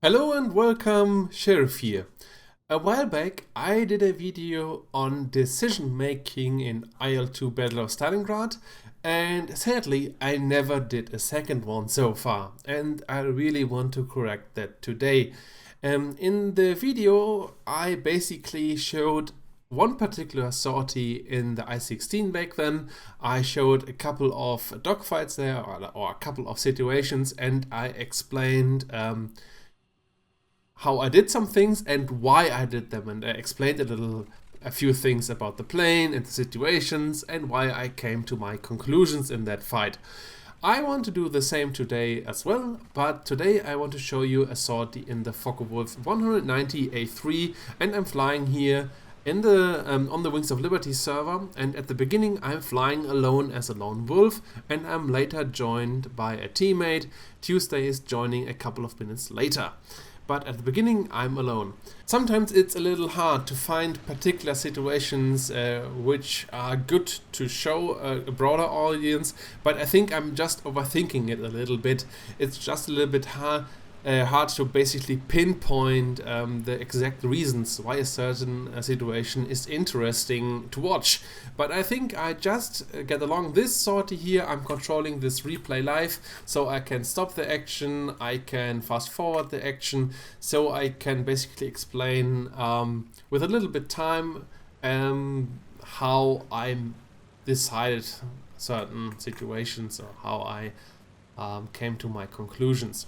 Hello and welcome, Sheriff here. A while back I did a video on decision making in IL-2 Battle of Stalingrad, and sadly I never did a second one so far, and I really want to correct that today. In the video I basically showed one particular sortie in the I-16 back then. I showed a couple of dogfights there, or a couple of situations, and I explained how I did some things and why I did them, and I explained a few things about the plane and the situations and why I came to my conclusions in that fight. I want to do the same today as well, but today I want to show you a sortie in the Focke-Wulf 190A3, and I'm flying here in the on the Wings of Liberty server, and at the beginning I'm flying alone as a lone wolf, and I'm later joined by a teammate. Tuesday is joining a couple of minutes later. But at the beginning I'm alone. Sometimes it's a little hard to find particular situations which are good to show a broader audience, but I think I'm just overthinking it a little bit. It's just a little bit hard to basically pinpoint the exact reasons why a certain situation is interesting to watch. But I think I just get along this sortie here. I'm controlling this replay live, so I can stop the action, I can fast forward the action, so I can basically explain with a little bit time how I decided certain situations, or how I came to my conclusions.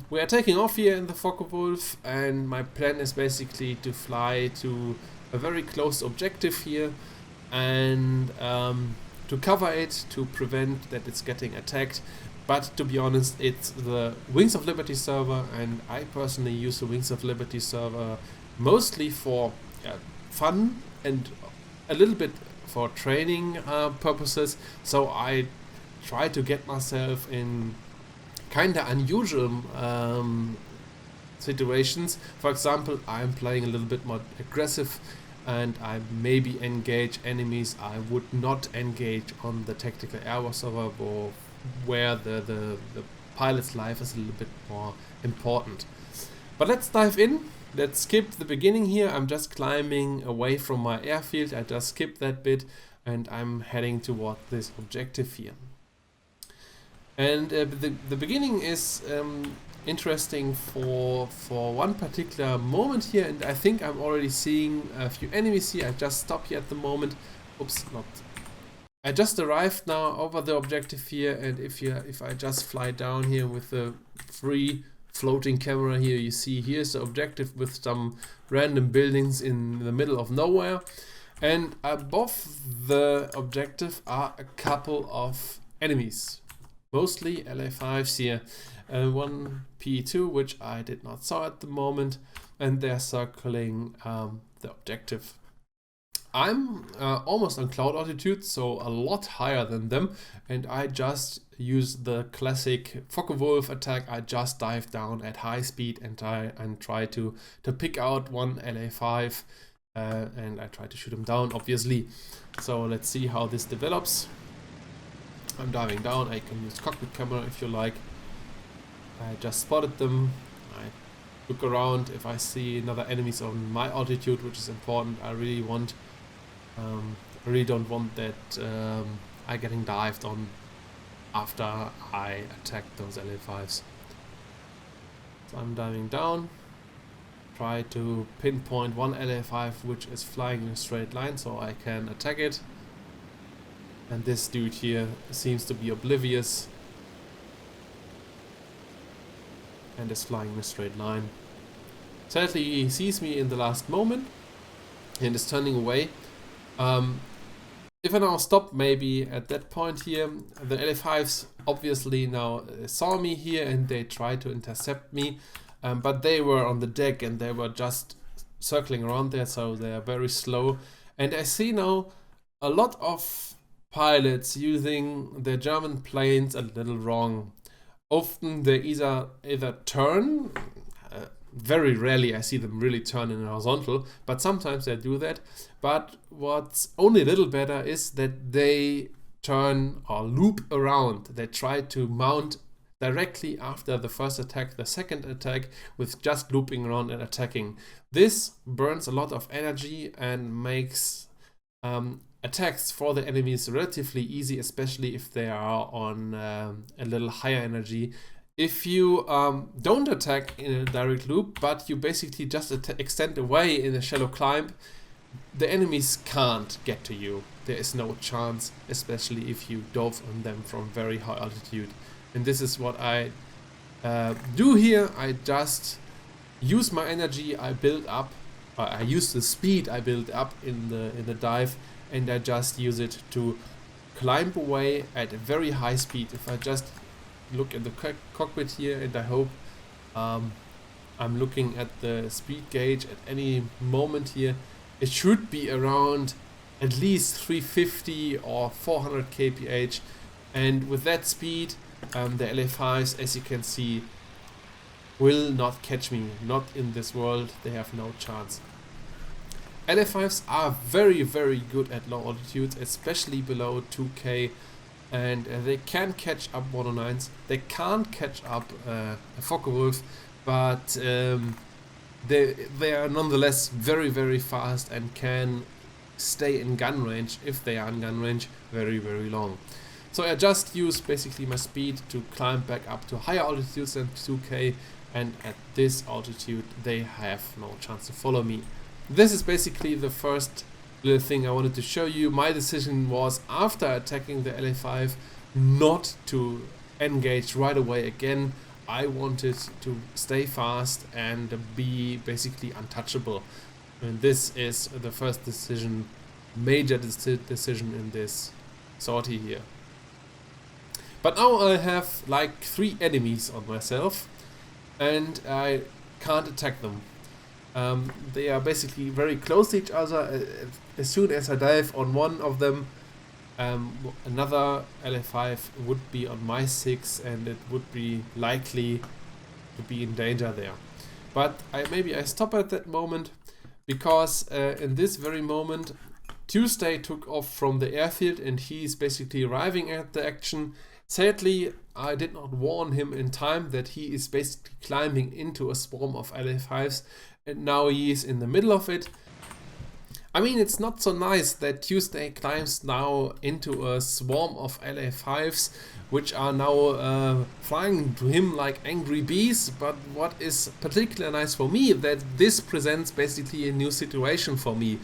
We are taking off here in the Focke-Wulf, and my plan is basically to fly to a very close objective here and to cover it, to prevent that it's getting attacked. But to be honest, it's the Wings of Liberty server, and I personally use the Wings of Liberty server mostly for fun and a little bit for training purposes. So I try to get myself in kinda unusual situations. For example, I'm playing a little bit more aggressive, and I maybe engage enemies I would not engage on the tactical air war server, where the pilot's life is a little bit more important. But let's dive in. Let's skip the beginning here. I'm just climbing away from my airfield. I just skipped that bit, and I'm heading toward this objective here. And the beginning is interesting for one particular moment here, and I think I'm already seeing a few enemies here. I just stopped here at the moment. Oops, not. I just arrived now over the objective here, and if I just fly down here with the free floating camera here, you see here's the objective with some random buildings in the middle of nowhere, and above the objective are a couple of enemies. Mostly LA5s here, one P2 which I did not saw at the moment, and they're circling the objective. I'm almost on cloud altitude, so a lot higher than them, and I just use the classic Focke-Wulf attack. I just dive down at high speed and try to pick out one LA5, and I try to shoot him down, obviously. So let's see how this develops. I'm diving down. I can use cockpit camera if you like. I just spotted them. I look around. If I see another enemies on my altitude, which is important, I really don't want that I getting dived on after I attack those LA5s. So I'm diving down. Try to pinpoint one LA5 which is flying in a straight line, so I can attack it. And this dude here seems to be oblivious and is flying in a straight line. Sadly, he sees me in the last moment and is turning away. If I now stop maybe at that point here, the LA5s obviously now saw me here and they tried to intercept me, but they were on the deck and they were just circling around there, so they are very slow. And I see now a lot of pilots using their German planes a little wrong. Often they either turn, very rarely I see them really turn in horizontal, but sometimes they do that. But what's only a little better is that they turn or loop around. They try to mount directly after the first attack, the second attack, with just looping around and attacking. This burns a lot of energy and makes attacks for the enemies relatively easy, especially if they are on a little higher energy. If you don't attack in a direct loop, but you basically just extend away in a shallow climb, the enemies can't get to you. There is no chance, especially if you dove on them from very high altitude. And this is what I do here. I just use my energy I build up. I use the speed I build up in the dive, and I just use it to climb away at a very high speed. If I just look at the cockpit here, and I hope I'm looking at the speed gauge at any moment here, it should be around at least 350 or 400 kph, and with that speed the LA5s, as you can see, will not catch me. Not in this world, they have no chance. LA5s are very, very good at low altitudes, especially below 2k, and they can catch up 109s. They can't catch up a Focke-Wulf, but they are nonetheless very, very fast and can stay in gun range, if they are in gun range, very, very long. So I just use basically my speed to climb back up to higher altitudes than 2k, and at this altitude they have no chance to follow me. This is basically the first little thing I wanted to show you. My decision was, after attacking the LA5, not to engage right away again. I wanted to stay fast and be basically untouchable. And this is the first decision, major decision in this sortie here. But now I have like 3 enemies on myself, and I can't attack them. They are basically very close to each other. As soon as I dive on one of them, another LA5 would be on my 6, and it would be likely to be in danger there. But maybe I stop at that moment, because in this very moment Tuesday took off from the airfield and he's basically arriving at the action. Sadly, I did not warn him in time that he is basically climbing into a swarm of LA5s, and now he is in the middle of it. I mean, it's not so nice that Tuesday climbs now into a swarm of LA5s, which are now flying to him like angry bees. But what is particularly nice for me, that this presents basically a new situation for me.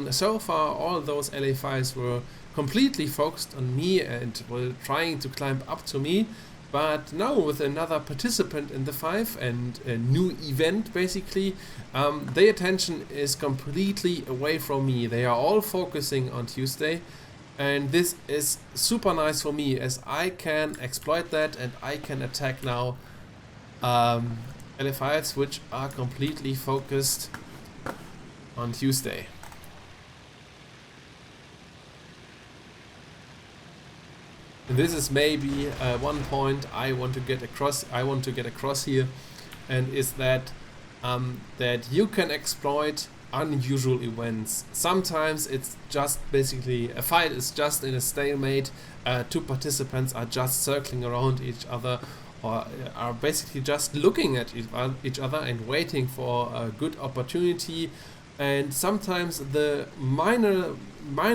So far, all those LA5s were completely focused on me and were trying to climb up to me. But now, with another participant in the 5 and a new event basically, their attention is completely away from me. They are all focusing on Tuesday, and this is super nice for me, as I can exploit that and I can attack now LA5s which are completely focused on Tuesday. And this is maybe one point I want to get across here, and is that that you can exploit unusual events. Sometimes it's just basically a fight is just in a stalemate. 2 participants are just circling around each other, or are basically just looking at each other and waiting for a good opportunity. And sometimes the minor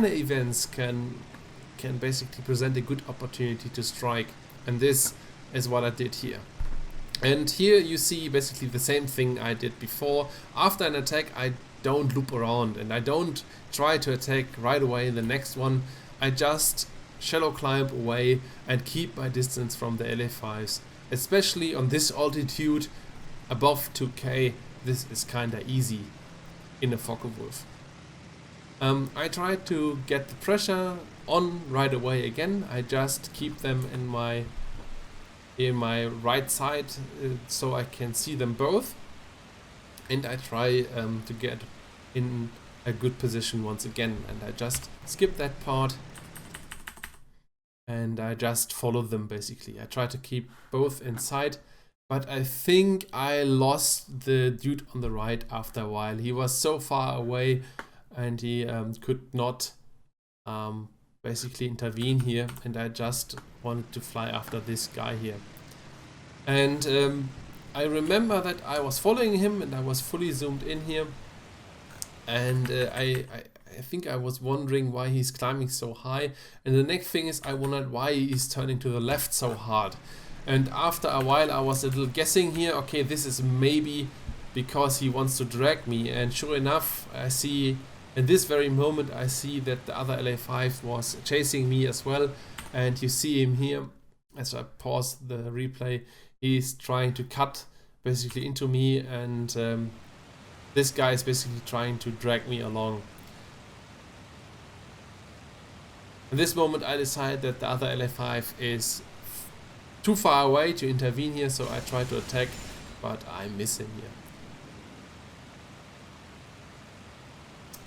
events can basically present a good opportunity to strike, and this is what I did here. And here you see basically the same thing I did before. After an attack, I don't loop around and I don't try to attack right away in the next one. I just shallow climb away and keep my distance from the LA5s. Especially on this altitude above 2k, this is kinda easy in a Focke-Wulf. I try to get the pressure on right away again. I just keep them in my right side so I can see them both, and I try to get in a good position once again, and I just skip that part and I just follow them basically. I try to keep both in sight, but I think I lost the dude on the right after a while. He was so far away and he could not basically intervene here, and I just wanted to fly after this guy here. And I remember that I was following him and I was fully zoomed in here, and I think I was wondering why he's climbing so high, and the next thing is I wondered why he's turning to the left so hard. And after a while I was a little guessing here, okay, this is maybe because he wants to drag me, and sure enough, I see in this very moment I see that the other LA5 was chasing me as well, and you see him here as I pause the replay. He's trying to cut basically into me, and this guy is basically trying to drag me along. In this moment I decide that the other LA5 is too far away to intervene here, so I try to attack, but I miss him here.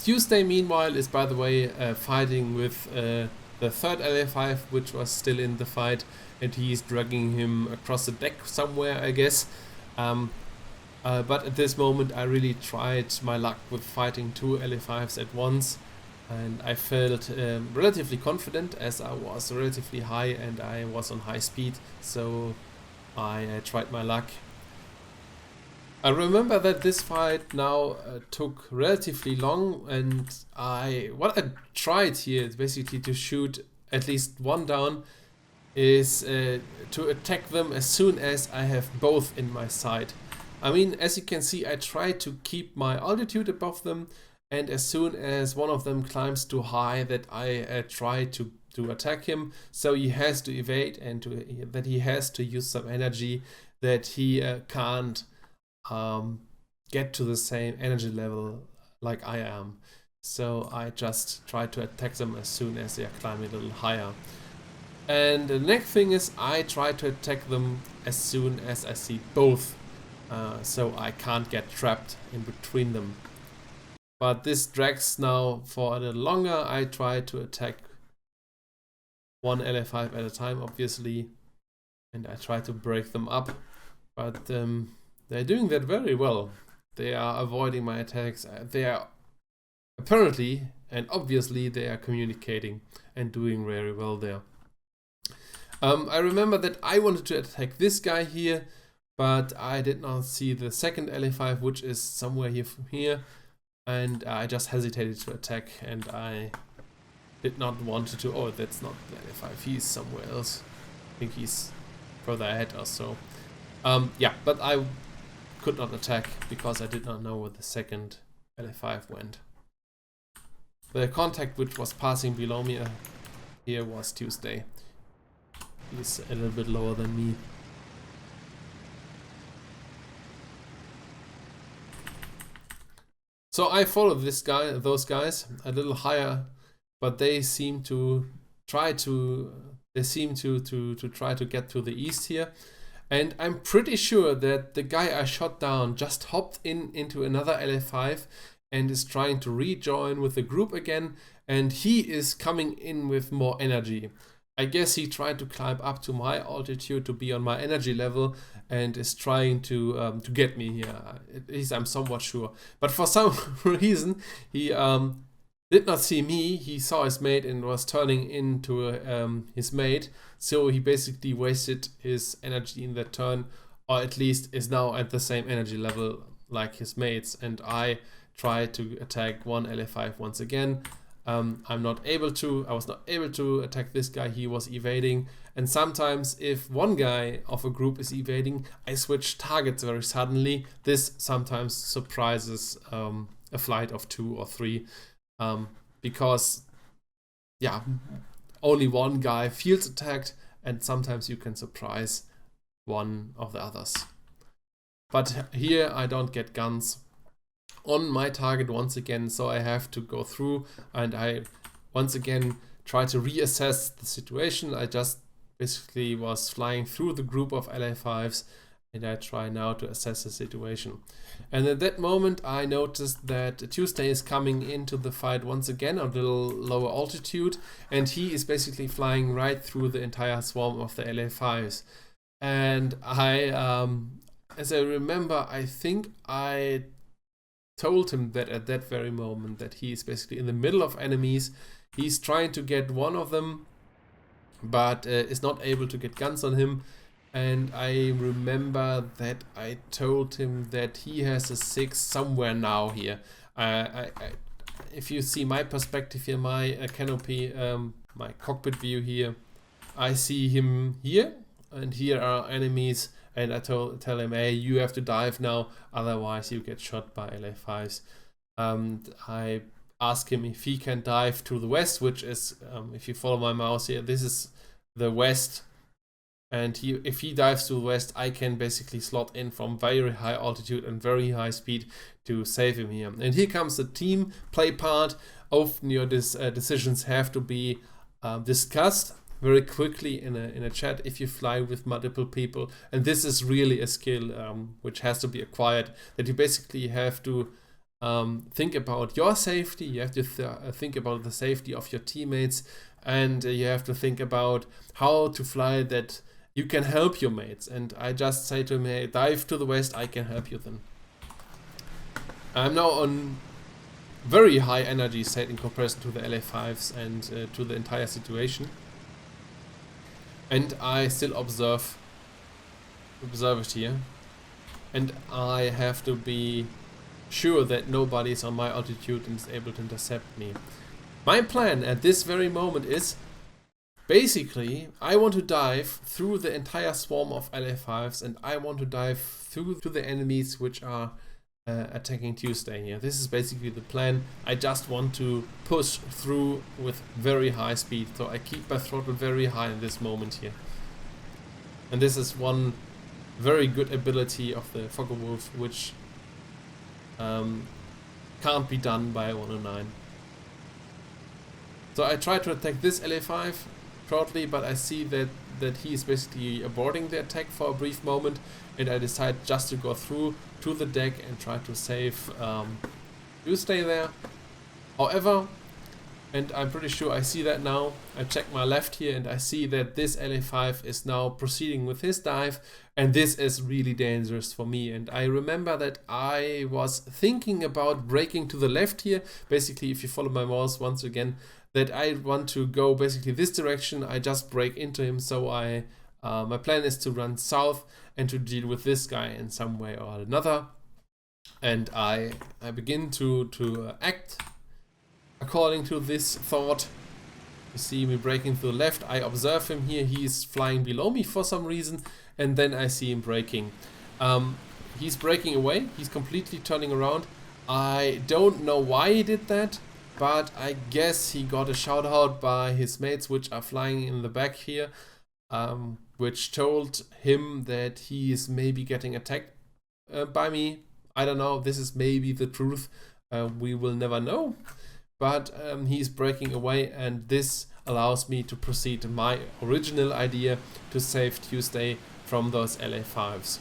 Tuesday meanwhile is, by the way, fighting with the third LA5, which was still in the fight, and he's dragging him across the deck somewhere, I guess. But at this moment I really tried my luck with fighting two LA5s at once, and I felt relatively confident as I was relatively high and I was on high speed, so I tried my luck. I remember that this fight now took relatively long, and what I tried here is basically to shoot at least one down, is to attack them as soon as I have both in my sight. I mean, as you can see, I try to keep my altitude above them, and as soon as one of them climbs too high, that I try to attack him, so he has to evade, and that he has to use some energy, that he can't get to the same energy level like I am. So I just try to attack them as soon as they are climbing a little higher. And the next thing is I try to attack them as soon as I see both, so I can't get trapped in between them. But this drags now for a little longer. I try to attack one LA5 at a time, obviously, and I try to break them up, but they're doing that very well. They are avoiding my attacks. They are apparently and obviously they are communicating and doing very well there. I remember that I wanted to attack this guy here, but I did not see the second LA5, which is somewhere here, and I just hesitated to attack, and I did not want to. Oh, that's not the LA5, he's somewhere else. I think he's further ahead or so. Yeah, but I could not attack because I did not know where the second LA5 went. The contact which was passing below me here was Tuesday. He's a little bit lower than me. So I followed those guys a little higher, but they seem to try to try to get to the east here. And I'm pretty sure that the guy I shot down just hopped into another LA5 and is trying to rejoin with the group again, and he is coming in with more energy. I guess he tried to climb up to my altitude to be on my energy level and is trying to get me here. At least I'm somewhat sure. But for some reason, he did not see me. He saw his mate and was turning into his mate. So he basically wasted his energy in that turn, or at least is now at the same energy level like his mates. And I tried to attack one LA5 once again. I was not able to attack this guy. He was evading, and sometimes if one guy of a group is evading, I switch targets very suddenly. This sometimes surprises a flight of 2 or 3, because yeah, only one guy feels attacked, and sometimes you can surprise one of the others. But here I don't get guns on my target once again, so I have to go through and I once again try to reassess the situation. I just basically was flying through the group of LA5s and I try now to assess the situation. And at that moment I noticed that Tuesday is coming into the fight once again on a little lower altitude, and he is basically flying right through the entire swarm of the LA5s. And I, as I remember, I think I told him that at that very moment that he is basically in the middle of enemies. He's trying to get one of them, but is not able to get guns on him. And I remember that I told him that he has a 6 somewhere now here. If you see my perspective here, my canopy, my cockpit view here, I see him here, and here are enemies, and I tell him, hey, you have to dive now, otherwise you get shot by LA5s. I ask him if he can dive to the west, which is, if you follow my mouse here, this is the west. And if he dives to the west, I can basically slot in from very high altitude and very high speed to save him here. And here comes the team play part. Often your decisions have to be discussed very quickly in a chat if you fly with multiple people. And this is really a skill which has to be acquired, that you basically have to think about your safety, you have to think about the safety of your teammates, and you have to think about how to fly that you can help your mates. And I just say to him, hey, dive to the west, I can help you then. I'm now on very high energy state in comparison to the LA5s and to the entire situation. And I still observe it here. And I have to be sure that nobody is on my altitude and is able to intercept me. My plan at this very moment is, basically, I want to dive through the entire swarm of LA5s, and I want to dive through to the enemies which are attacking Tuesday here. This is basically the plan. I just want to push through with very high speed, so I keep my throttle very high in this moment here. And this is one very good ability of the Focke-Wulf, which can't be done by 109. So I try to attack this LA5 shortly, but I see that he is basically aborting the attack for a brief moment, and I decide just to go through to the deck and try to save Tuesday there. However, and I'm pretty sure I see that now, I check my left here and I see that this LA5 is now proceeding with his dive, and this is really dangerous for me. And I remember that I was thinking about braking to the left here. Basically, if you follow my mouse once again, that I want to go basically this direction. I just brake into him, so my plan is to run south and to deal with this guy in some way or another. And I begin to act according to this thought. You see me braking to the left, I observe him here, he's flying below me for some reason, and then I see him braking. He's braking away, he's completely turning around. I don't know why he did that, but I guess he got a shout out by his mates which are flying in the back here, which told him that he is maybe getting attacked by me. I don't know, this is maybe the truth, we will never know. But he's breaking away, and this allows me to proceed to my original idea to save Tuesday from those LA5s.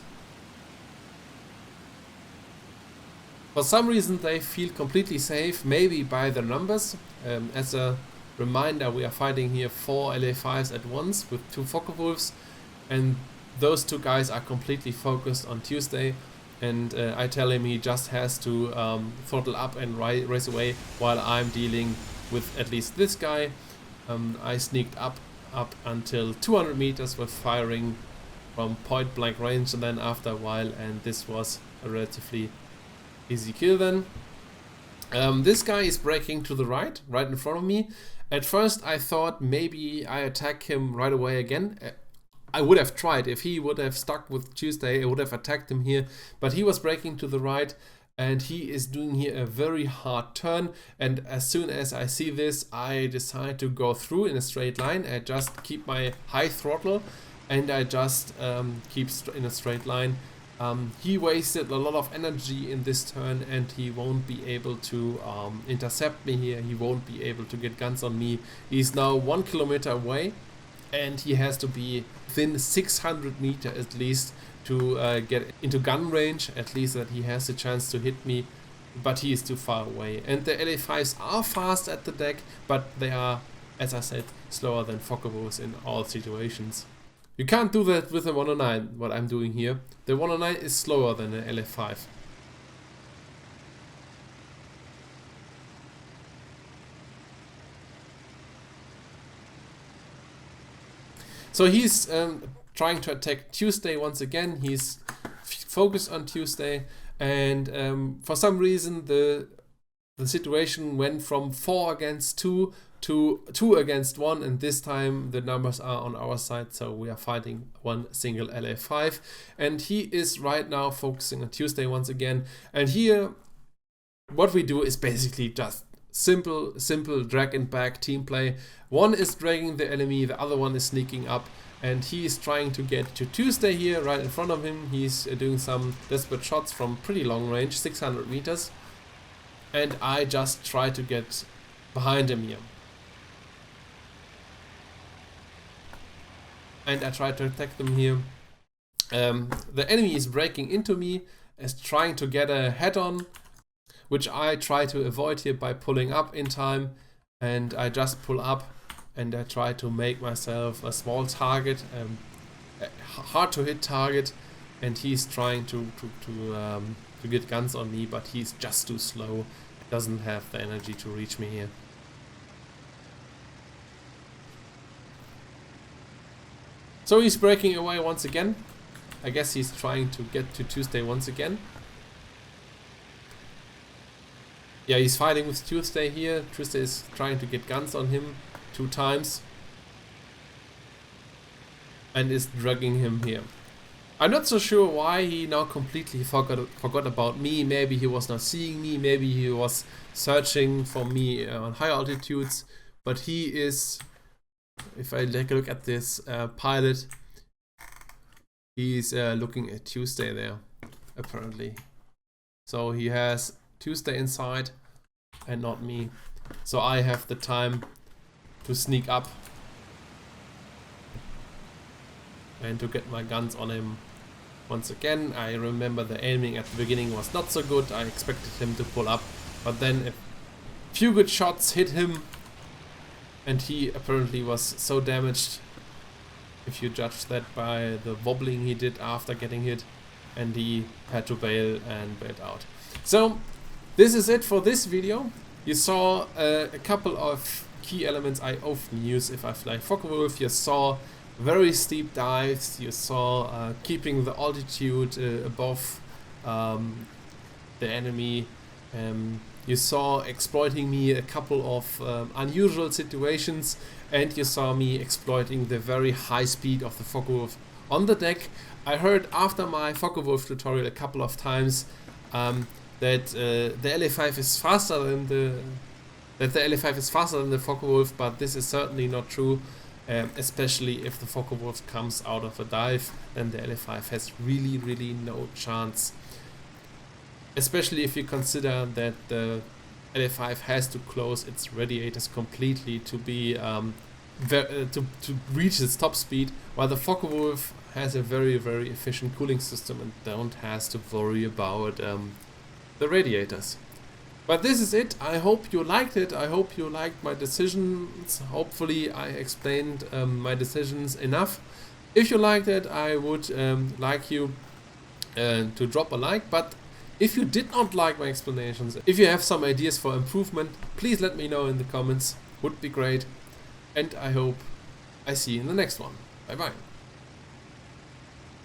For some reason they feel completely safe, maybe by the numbers. As a reminder, we are fighting here 4 LA5s at once with 2 Focke-Wulfs, and those 2 guys are completely focused on Tuesday. And I tell him he just has to throttle up and race away while I'm dealing with at least this guy. I sneaked up until 200 meters with firing from point blank range, and then after a while, and this was a relatively easy kill then. This guy is braking to the right in front of me. At first I thought maybe I attack him right away again. I would have tried. If he would have stuck with Tuesday, I would have attacked him here. But he was braking to the right, and he is doing here a very hard turn. And as soon as I see this, I decide to go through in a straight line. I just keep my high throttle, and I just keep in a straight line. He wasted a lot of energy in this turn, and he won't be able to intercept me here. He won't be able to get guns on me. He's now 1 kilometer away, and he has to be within 600 meters at least to get into gun range, at least that he has a chance to hit me, but he is too far away. And the LA5s are fast at the deck, but they are, as I said, slower than Focke-Wulfs in all situations. You can't do that with a 109, what I'm doing here. The 109 is slower than an LA5. So he's trying to attack Tuesday once again. He's focused on Tuesday, and for some reason the situation went from 4 against 2 to 2 against 1, and this time the numbers are on our side, so we are fighting one single LA5, and he is right now focusing on Tuesday once again. And here what we do is basically just simple drag and back team play. One is dragging the enemy, the other one is sneaking up, and he is trying to get to Tuesday here right in front of him. He's doing some desperate shots from pretty long range, 600 meters, and I just try to get behind him here. And I try to attack them here. The enemy is breaking into me, is trying to get a head-on, which I try to avoid here by pulling up in time, and I just pull up and I try to make myself a small target, a hard to hit target, and he's trying to get guns on me, but he's just too slow, doesn't have the energy to reach me here. So he's breaking away once again. I guess he's trying to get to Tuesday once again. Yeah, he's fighting with Tuesday here. Tuesday is trying to get guns on him 2 times and is dragging him here. I'm not so sure why he now completely forgot about me. Maybe he was not seeing me, maybe he was searching for me on high altitudes, but he is, if I take a look at this pilot, he's looking at Tuesday there, apparently. So he has Tuesday inside and not me. So I have the time to sneak up and to get my guns on him once again. I remember the aiming at the beginning was not so good. I expected him to pull up, but then a few good shots hit him, and he apparently was so damaged, if you judge that by the wobbling he did after getting hit, and he had to bail and bailed out. So this is it for this video. You saw a couple of key elements I often use if I fly Focke-Wulf. You saw very steep dives, you saw keeping the altitude above the enemy, you saw exploiting me a couple of unusual situations, and you saw me exploiting the very high speed of the Focke-Wulf on the deck. I heard after my Focke-Wulf tutorial a couple of times that the LA5 is faster than the Focke-Wulf, but this is certainly not true. Especially if the Focke-Wulf comes out of a dive, then the LA5 has really no chance. Especially if you consider that the LA5 has to close its radiators completely to be to reach its top speed, while the Focke-Wulf has a very efficient cooling system and don't has to worry about the radiators. But this is it. I hope you liked it. I hope you liked my decisions. Hopefully I explained my decisions enough. If you liked it, I would like you to drop a like. But if you did not like my explanations, if you have some ideas for improvement, please let me know in the comments. Would be great. And I hope I see you in the next one. Bye bye.